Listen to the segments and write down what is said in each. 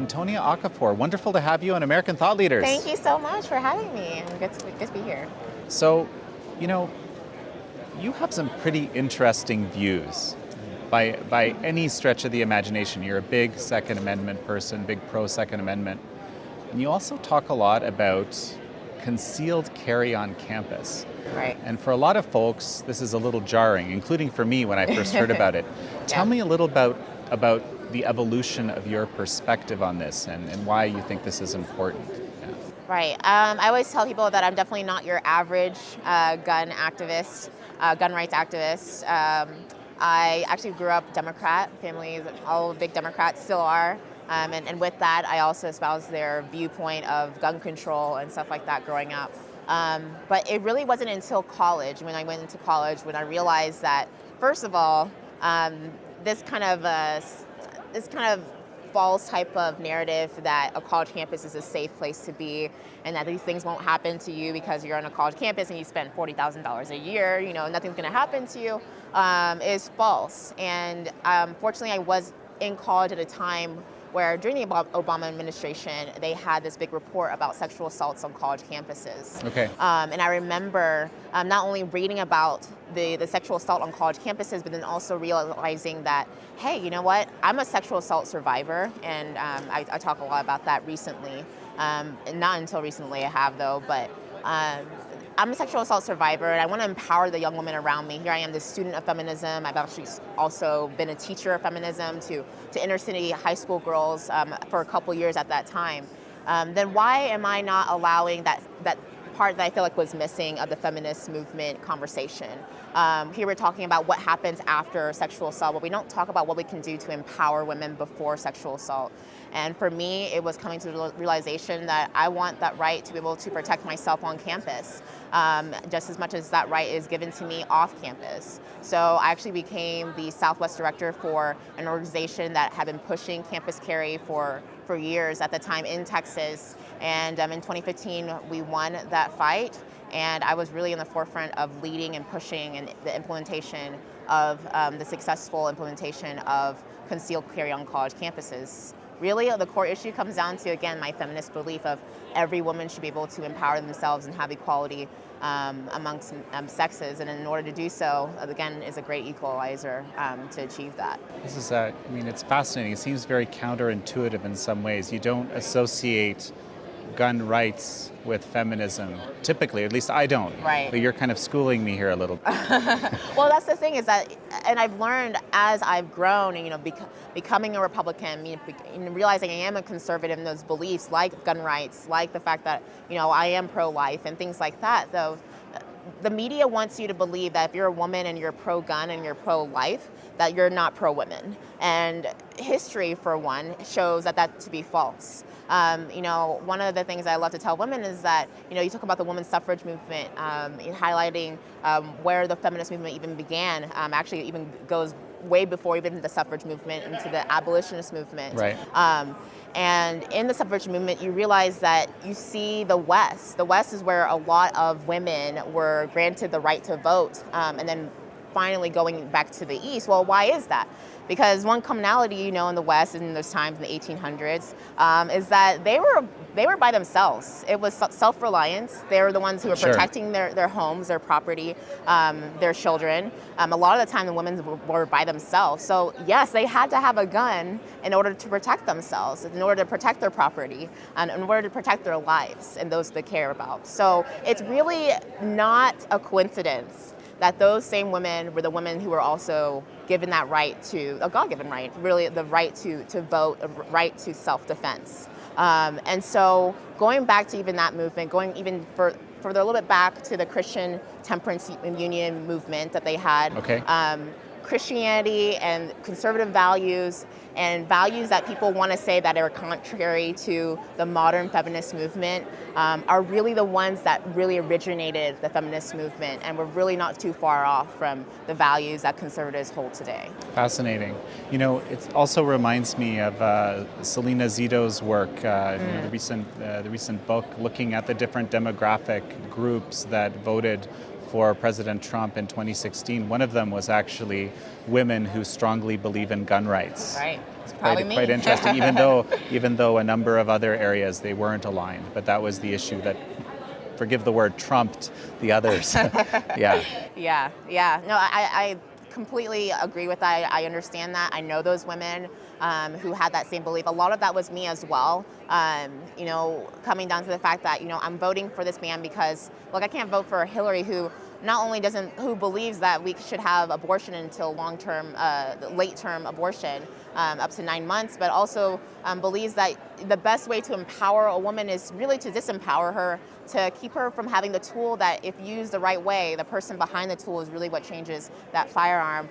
Antonia Okafor, wonderful to have you on American Thought Leaders. Thank you so much for having me. Good to be here. So, you have some pretty interesting views by any stretch of the imagination. You're a big Second Amendment person, big pro-Second Amendment. And you also talk a lot about concealed carry on campus. Right. And for a lot of folks, this is a little jarring, including for me when I first heard about it. Tell me a little about the evolution of your perspective on this and why you think this is important. Yeah. Right. I always tell people that I'm definitely not your average gun activist, gun rights activist. I actually grew up Democrat, families, all big Democrats still are. And with that, I also espouse their viewpoint of gun control and stuff like that growing up. But it really wasn't until college, when I went into college, when I realized that, first of all, this kind of false type of narrative that a college campus is a safe place to be and that these things won't happen to you because you're on a college campus and you spend $40,000 a year, nothing's going to happen to you, is false. And fortunately, I was in college at a time where during the Obama administration, they had this big report about sexual assaults on college campuses. Okay. And I remember not only reading about the sexual assault on college campuses, but then also realizing that, hey, you know what? I'm a sexual assault survivor, and I talk a lot about that recently. Not until recently I have, though, but I'm a sexual assault survivor, and I want to empower the young women around me. Here I am, the student of feminism. I've actually also been a teacher of feminism to inner city high school girls for a couple years at that time. Then why am I not allowing that part that I feel like was missing of the feminist movement conversation? Here we're talking about what happens after sexual assault, but we don't talk about what we can do to empower women before sexual assault. And for me, it was coming to the realization that I want that right to be able to protect myself on campus, just as much as that right is given to me off campus. So I actually became the Southwest director for an organization that had been pushing campus carry for years at the time in Texas. And in 2015, we won that fight. And I was really in the forefront of leading and pushing and the implementation of the successful implementation of concealed carry on college campuses. Really, the core issue comes down to, again, my feminist belief of every woman should be able to empower themselves and have equality amongst sexes. And in order to do so, again, is a great equalizer to achieve that. This is, it's fascinating. It seems very counterintuitive in some ways. You don't associate gun rights with feminism, typically, at least I don't. Right. But you're kind of schooling me here a little. Well, that's the thing is that, and I've learned as I've grown and, becoming a Republican, realizing I am a conservative in those beliefs, like gun rights, like the fact that, I am pro-life and things like that, though. The media wants you to believe that if you're a woman and you're pro-gun and you're pro-life, that you're not pro-women. And history, for one, shows that to be false. One of the things I love to tell women is that, you talk about the women's suffrage movement, highlighting where the feminist movement even began, actually even goes way before even the suffrage movement into the abolitionist movement. Right. And in the suffrage movement, you realize that you see the West. The West is where a lot of women were granted the right to vote, and then finally going back to the East. Well, why is that? Because one commonality, in the West in those times in the 1800s, is that they were by themselves. It was self-reliance. They were the ones who were protecting their homes, their property, their children. A lot of the time, the women were by themselves. So yes, they had to have a gun in order to protect themselves, in order to protect their property, and in order to protect their lives and those they care about. So it's really not a coincidence that those same women were the women who were also given that right a God-given right, really the right to vote, a right to self-defense. And so going back to even that movement, going even further a little bit back to the Christian temperance union movement that they had. Okay. Christianity and conservative values and values that people want to say that are contrary to the modern feminist movement are really the ones that really originated the feminist movement, and we're really not too far off from the values that conservatives hold today. Fascinating. It also reminds me of Selena Zito's work, the recent book looking at the different demographic groups that voted for President Trump in 2016, one of them was actually women who strongly believe in gun rights. Right. It's Probably me. quite interesting, even though a number of other areas they weren't aligned, but that was the issue that, forgive the word, trumped the others. Yeah. Yeah. No, I completely agree with that. I understand that. I know those women who had that same belief. A lot of that was me as well. Coming down to the fact that, I'm voting for this man because, look, I can't vote for Hillary, who not only who believes that we should have abortion until late-term abortion, up to 9 months, but also believes that the best way to empower a woman is really to disempower her, to keep her from having the tool that, if used the right way, the person behind the tool is really what changes that firearm.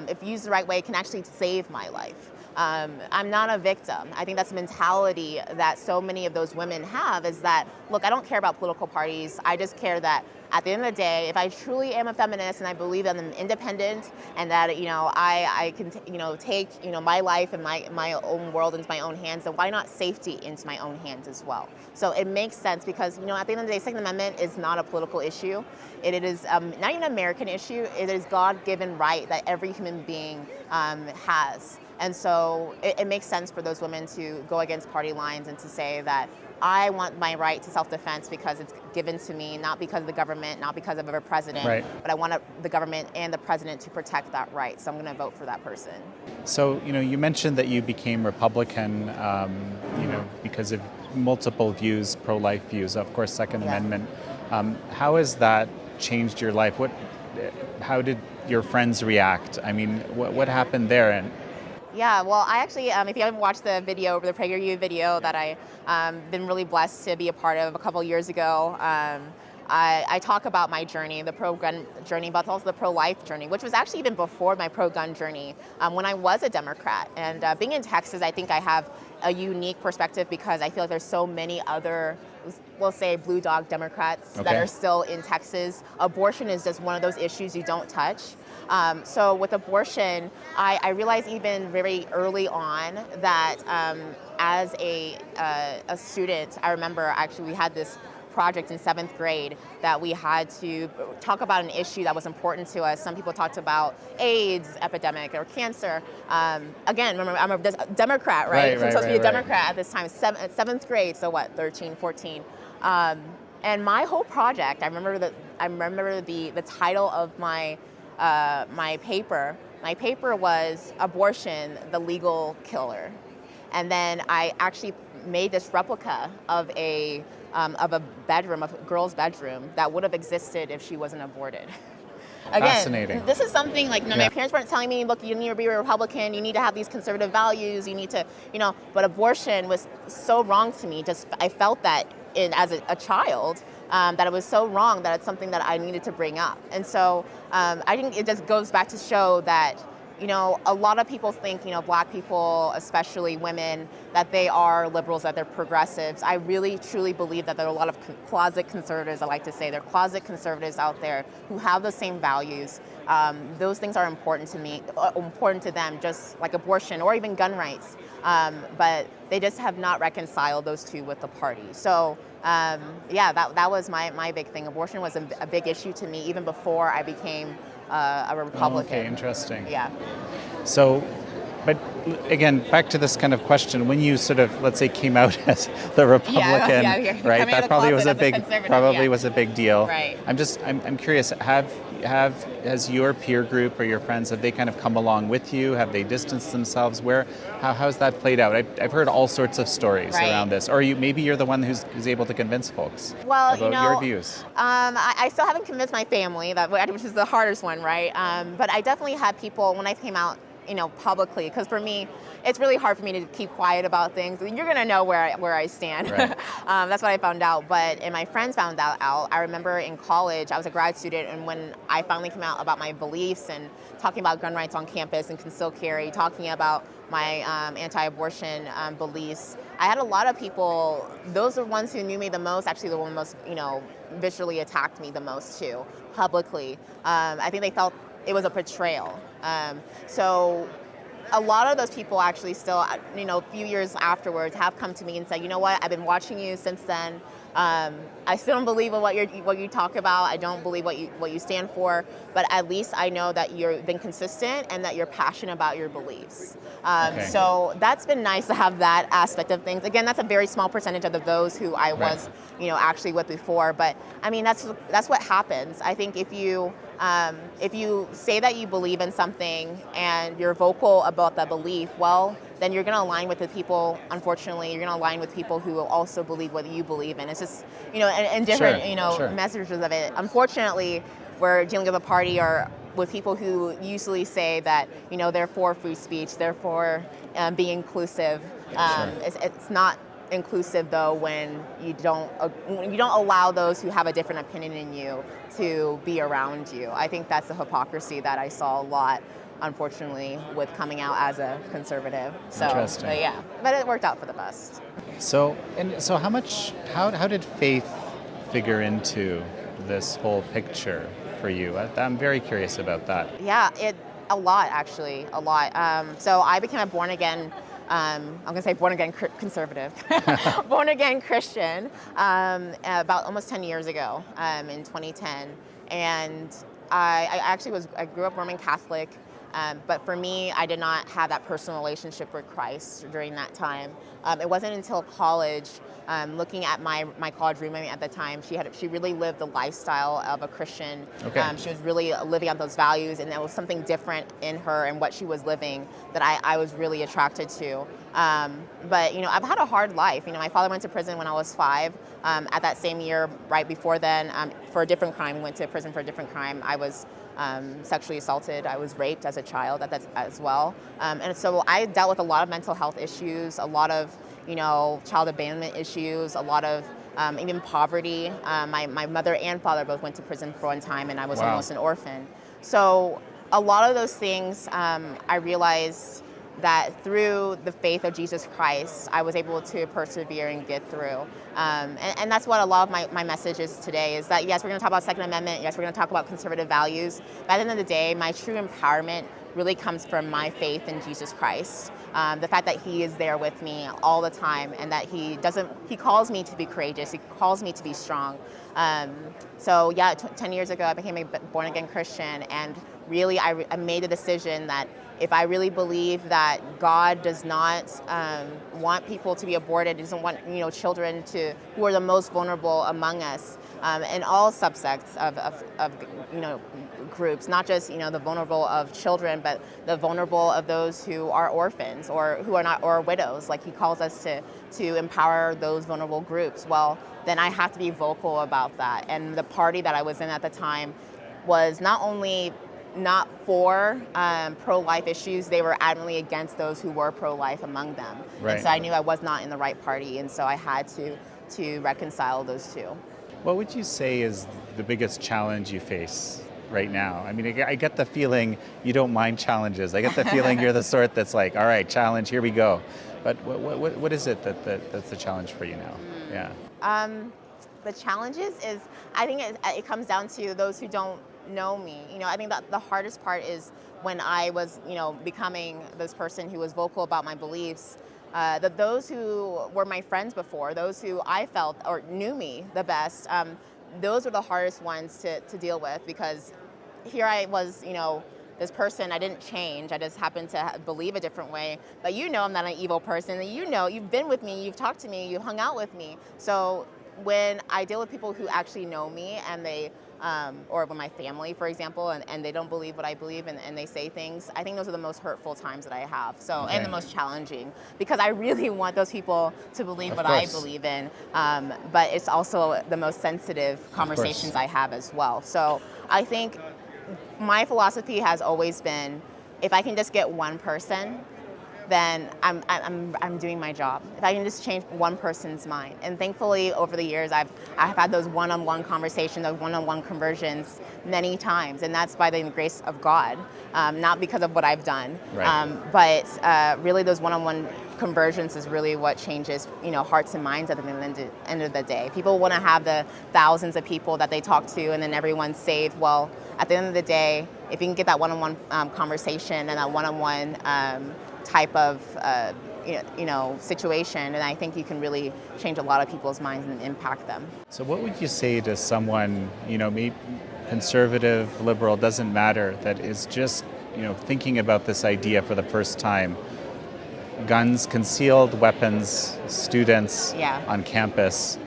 If used the right way, can actually save my life. I'm not a victim. I think that's a mentality that so many of those women have, is that, look, I don't care about political parties. I just care that at the end of the day, if I truly am a feminist and I believe that I'm independent and that, I can, take, my life and my own world into my own hands, then why not safety into my own hands as well? So it makes sense because, at the end of the day, Second Amendment is not a political issue. It is not even an American issue. It is God-given right that every human being has. And so it makes sense for those women to go against party lines and to say that I want my right to self-defense because it's given to me, not because of the government, not because of a president, right. But I want the government and the president to protect that right. So I'm going to vote for that person. So, you mentioned that you became Republican, because of multiple views, pro-life views, of course, Second Amendment. How has that changed your life? How did your friends react? I mean, what happened there? And yeah, well, I actually, if you haven't watched the video, the PragerU video that I been really blessed to be a part of a couple years ago, I talk about my journey, the pro-gun journey, but also the pro-life journey, which was actually even before my pro-gun journey, when I was a Democrat. And being in Texas, I think I have a unique perspective because I feel like there's so many other, we'll say, blue dog Democrats that are still in Texas. Abortion is just one of those issues you don't touch. So with abortion, I realized even very early on that as a student, I remember actually we had this project in 7th grade that we had to talk about an issue that was important to us. Some people talked about AIDS epidemic or cancer. Again, remember, I'm a Democrat, right? I'm supposed to be a Democrat at this time, 7th grade, so what, 13, 14. And my whole project, I remember the title of my paper. My paper was Abortion, the Legal Killer. And then I actually made this replica of a bedroom, a girl's bedroom, that would have existed if she wasn't aborted. Again, fascinating. This is something like, my parents weren't telling me, look, you need to be a Republican, you need to have these conservative values, you need to, but abortion was so wrong to me. I felt that as a child, that it was so wrong that it's something that I needed to bring up. And so I think it just goes back to show that, a lot of people think, Black people, especially women, that they are liberals, that they're progressives. I really, truly believe that there are a lot of closet conservatives, I like to say. There are closet conservatives out there who have the same values. Those things are important to me, important to them, just like abortion or even gun rights. But they just have not reconciled those two with the party. So, that was my big thing. Abortion was a big issue to me even before I became a Republican. Okay, interesting. Yeah. So, but again, back to this kind of question, when you sort of, let's say, came out as the Republican, right? That probably was a big deal. Right. I'm curious, has your peer group or your friends, have they kind of come along with you? Have they distanced themselves? How's that played out? I've heard all sorts of stories around this. Or maybe you're the one who's able to convince folks about your views. I still haven't convinced my family, which is the hardest one, right? But I definitely had people, when I came out, publicly, because for me, it's really hard for me to keep quiet about things. You're going to know where I stand. Right. That's what I found out. And my friends found that out. I remember in college, I was a grad student, and when I finally came out about my beliefs and talking about gun rights on campus and concealed carry, talking about my anti-abortion beliefs, I had a lot of people, those are the ones who knew me the most, actually the one most, visually attacked me the most too, publicly. I think they felt it was a betrayal. So a lot of those people actually still, a few years afterwards have come to me and said, you know what, I've been watching you since then. I still don't believe in what you talk about. I don't believe what you stand for. But at least I know that you've been consistent and that you're passionate about your beliefs. Okay. So that's been nice to have that aspect of things. Again, that's a very small percentage of those who I Right. was, actually with before. But I mean, that's what happens. I think if you say that you believe in something and you're vocal about that belief, well, then you're going to align with the people. Unfortunately, you're going to align with people who will also believe what you believe in. It's just, and different, Sure. messages of it. Unfortunately, we're dealing with a party or with people who usually say that, they're for free speech, they're for being inclusive. Sure. It's not inclusive though when you don't allow those who have a different opinion than you to be around you. I think that's the hypocrisy that I saw a lot, unfortunately, with coming out as a conservative. So, Interesting. but it worked out for the best. So how did faith figure into this whole picture for you? I'm very curious about that. Yeah, a lot actually, a lot. So I became a born again. I'm going to say born again conservative, born again Christian about almost 10 years ago in 2010, and I grew up Roman Catholic. But for me, I did not have that personal relationship with Christ during that time. It wasn't until college, looking at my college roommate at the time, she really lived the lifestyle of a Christian. Okay. She was really living out those values, and there was something different in her and what she was living that I was really attracted to. But I've had a hard life. My father went to prison when I was 5. At that same year, right before then, for a different crime, we went to prison for a different crime. I was sexually assaulted. I was raped as a child as well. And so I dealt with a lot of mental health issues, a lot of, child abandonment issues, a lot of even poverty. My mother and father both went to prison for one time, and I was Wow. almost an orphan. So a lot of those things, I realized that through the faith of Jesus Christ, I was able to persevere and get through. And that's what a lot of my message is today, is that yes, we're going to talk about Second Amendment, yes, we're going to talk about conservative values, but at the end of the day, my true empowerment really comes from my faith in Jesus Christ. The fact that he is there with me all the time, and that he calls me to be courageous, he calls me to be strong. 10 years ago, I became a born-again Christian, and really I made a decision that if I really believe that God does not want people to be aborted, doesn't want children who are the most vulnerable among us, in all subsects of groups, not just the vulnerable of children, but the vulnerable of those who are orphans or who are not, or widows. Like he calls us to empower those vulnerable groups. Well, then I have to be vocal about that. And the party that I was in at the time was not only not for pro-life issues, they were adamantly against those who were pro-life among them. Right. And so I knew I was not in the right party, and so I had to reconcile those two. What would you say is the biggest challenge you face right now? I mean, I get the feeling you don't mind challenges. I get the feeling you're the sort that's like, all right, challenge, here we go. But what is it that's the challenge for you now? Yeah. The challenges is, I think it comes down to those who don't know me. I think that the hardest part is when I was, becoming this person who was vocal about my beliefs, that those who were my friends before, those who I felt or knew me the best, those were the hardest ones to deal with, because here I was, this person, I didn't change, I just happened to believe a different way, but I'm not an evil person, and you've been with me, you've talked to me, you've hung out with me. So when I deal with people who actually know me, and they or with my family, for example, and they don't believe what I believe, and they say things, I think those are the most hurtful times that I have. So, Okay. and the most challenging, because I really want those people to believe what I believe in, but it's also the most sensitive conversations I have as well. So I think my philosophy has always been, if I can just get one person, then I'm doing my job. If I can just change one person's mind. And thankfully, over the years, I've had those one-on-one conversations, those one-on-one conversions many times, and that's by the grace of God, not because of what I've done. Right. But really, those one-on-one conversions is really what changes, hearts and minds at the end of the day. People want to have the thousands of people that they talk to, and then everyone's saved. Well, at the end of the day, if you can get that one-on-one conversation and that one-on-one type of situation, and I think you can really change a lot of people's minds and impact them. So what would you say to someone, maybe conservative, liberal, doesn't matter, that is just, thinking about this idea for the first time? Guns, concealed weapons, students on campus,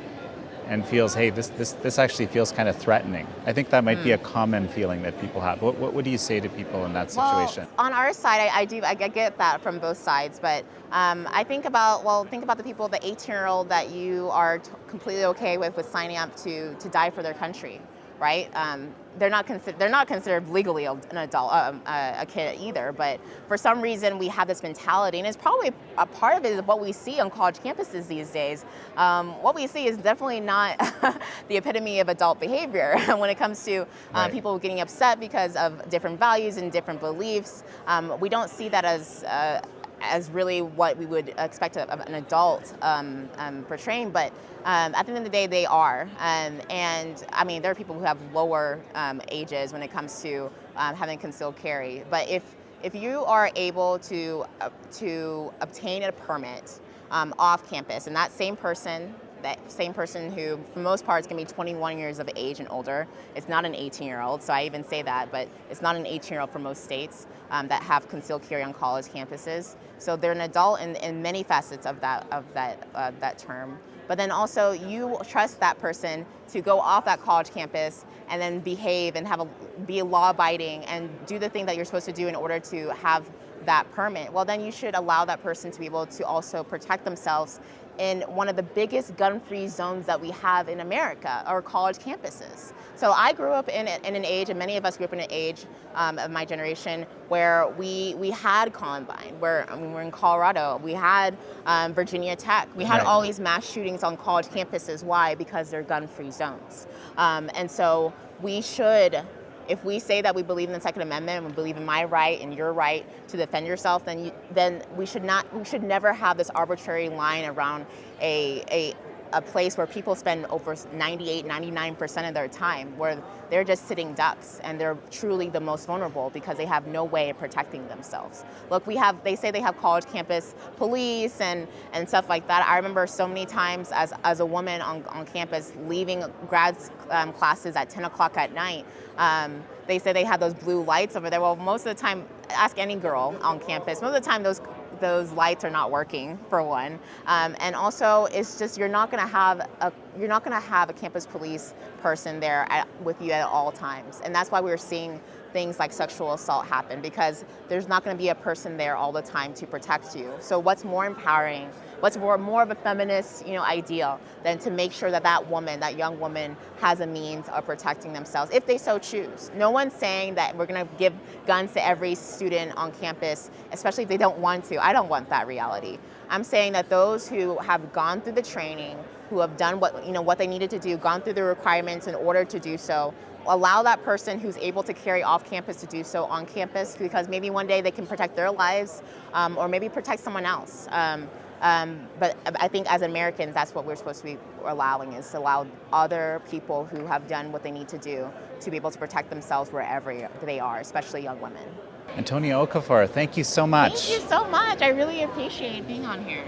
and feels, hey, this actually feels kind of threatening. I think that might be a common feeling that people have. What would you say to people in that situation? Well, on our side, I get that from both sides, but I think about the people, the 18-year-old that you are completely okay with signing up to die for their country, right? They're not considered legally an adult, a kid either. But for some reason, we have this mentality, and it's probably a part of it is what we see on college campuses these days. What we see is definitely not the epitome of adult behavior when it comes to people getting upset because of different values and different beliefs. We don't see that as really what we would expect of an adult portraying, but at the end of the day, they are. And I mean, there are people who have lower ages when it comes to having concealed carry. But if you are able to obtain a permit off campus, and that same person who, for the most part, is going to be 21 years of age and older. It's not an 18-year-old, so I even say that, but it's not an 18-year-old for most states that have concealed carry on college campuses. So they're an adult in many facets of that term. But then also, you trust that person to go off that college campus and then behave and be law-abiding and do the thing that you're supposed to do in order to have that permit. Well, then you should allow that person to be able to also protect themselves in one of the biggest gun-free zones that we have in America, or college campuses. So I grew up in an age, and many of us grew up in an age of my generation where we had Columbine, where we're in Colorado, we had Virginia Tech, we had all these mass shootings on college campuses. Why? Because they're gun-free zones. And so we should, if we say that we believe in the Second Amendment and we believe in my right and your right to defend yourself, then we should never have this arbitrary line around a place where people spend over 98, 99% of their time, where they're just sitting ducks and they're truly the most vulnerable because they have no way of protecting themselves. Look, they say they have college campus police and stuff like that. I remember so many times as a woman on campus leaving grad classes at 10 o'clock at night. They say they have those blue lights over there. Well, most of the time, ask any girl on campus, most of the time those lights are not working, for one, and also it's just you're not going to have a campus police person there with you at all times, and that's why we're seeing things like sexual assault happen, because there's not going to be a person there all the time to protect you. So what's more empowering, what's more of a feminist ideal than to make sure that young woman has a means of protecting themselves if they so choose. No one's saying that we're going to give guns to every student on campus, especially if they don't want to. I don't want that reality. I'm saying that those who have gone through the training, who have done what they needed to do, gone through the requirements in order to do so, allow that person who's able to carry off campus to do so on campus, because maybe one day they can protect their lives or maybe protect someone else. But I think as Americans, that's what we're supposed to be allowing, is to allow other people who have done what they need to do to be able to protect themselves wherever they are, especially young women. Antonia Okafor, thank you so much. Thank you so much. I really appreciate being on here.